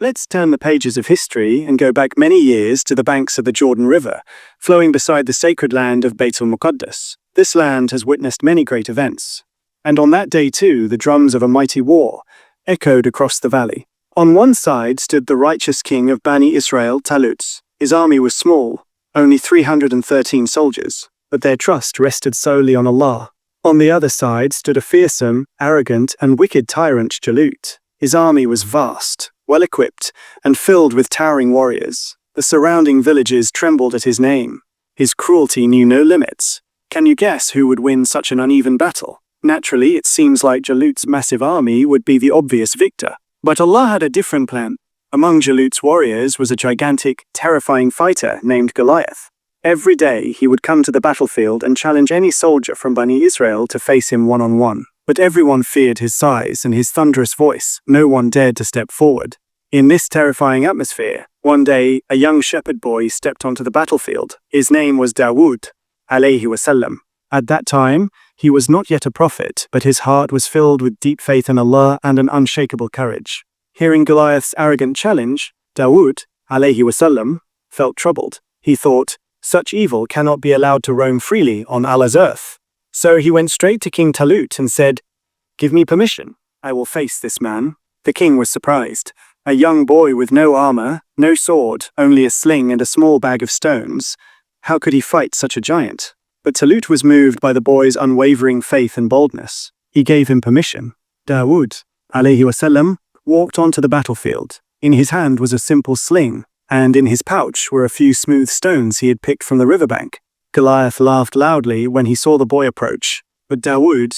Let's turn the pages of history and go back many years to the banks of the Jordan River, flowing beside the sacred land of Baitul Muqaddas. This land has witnessed many great events. And on that day too, the drums of a mighty war echoed across the valley. On one side stood the righteous king of Bani Israel, Jalut. His army was small, only 313 soldiers, but their trust rested solely on Allah. On the other side stood a fearsome, arrogant, and wicked tyrant, Jalut. His army was vast, well-equipped, and filled with towering warriors. The surrounding villages trembled at his name. His cruelty knew no limits. Can you guess who would win such an uneven battle? Naturally, it seems like Jalut's massive army would be the obvious victor. But Allah had a different plan. Among Jalut's warriors was a gigantic, terrifying fighter named Goliath. Every day he would come to the battlefield and challenge any soldier from Bani Israel to face him one-on-one. But everyone feared his size and his thunderous voice. No one dared to step forward. In this terrifying atmosphere, one day a young shepherd boy stepped onto the battlefield. His name was Dawud, Alayhi Wasallam. At that time, he was not yet a prophet, but his heart was filled with deep faith in Allah and an unshakable courage. Hearing Goliath's arrogant challenge, Dawud, Alayhi Wasallam, felt troubled. He thought, such evil cannot be allowed to roam freely on Allah's earth. So he went straight to King Jalut and said, "Give me permission. I will face this man." The king was surprised. A young boy with no armor, no sword, only a sling and a small bag of stones. How could he fight such a giant? But Jalut was moved by the boy's unwavering faith and boldness. He gave him permission. Dawud, Alayhi Wasallam, walked onto the battlefield. In his hand was a simple sling, and in his pouch were a few smooth stones he had picked from the riverbank. Goliath laughed loudly when he saw the boy approach, but Dawud,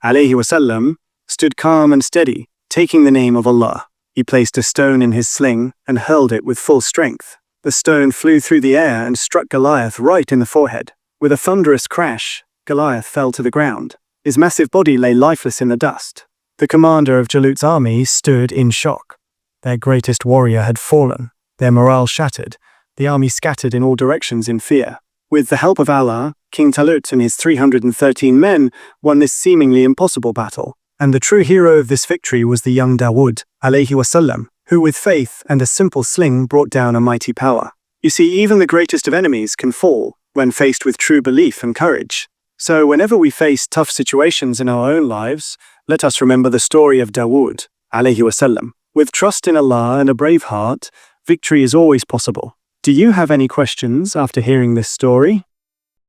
Alayhi Wasallam, stood calm and steady, taking the name of Allah. He placed a stone in his sling and hurled it with full strength. The stone flew through the air and struck Goliath right in the forehead. With a thunderous crash, Goliath fell to the ground. His massive body lay lifeless in the dust. The commander of Jalut's army stood in shock. Their greatest warrior had fallen, their morale shattered, the army scattered in all directions in fear. With the help of Allah, King Jalut and his 313 men won this seemingly impossible battle. And the true hero of this victory was the young Dawud, Alayhi Wasallam, who with faith and a simple sling brought down a mighty power. You see, even the greatest of enemies can fall when faced with true belief and courage. So whenever we face tough situations in our own lives, let us remember the story of Dawud, Alayhi Wasallam. With trust in Allah and a brave heart, victory is always possible. Do you have any questions after hearing this story?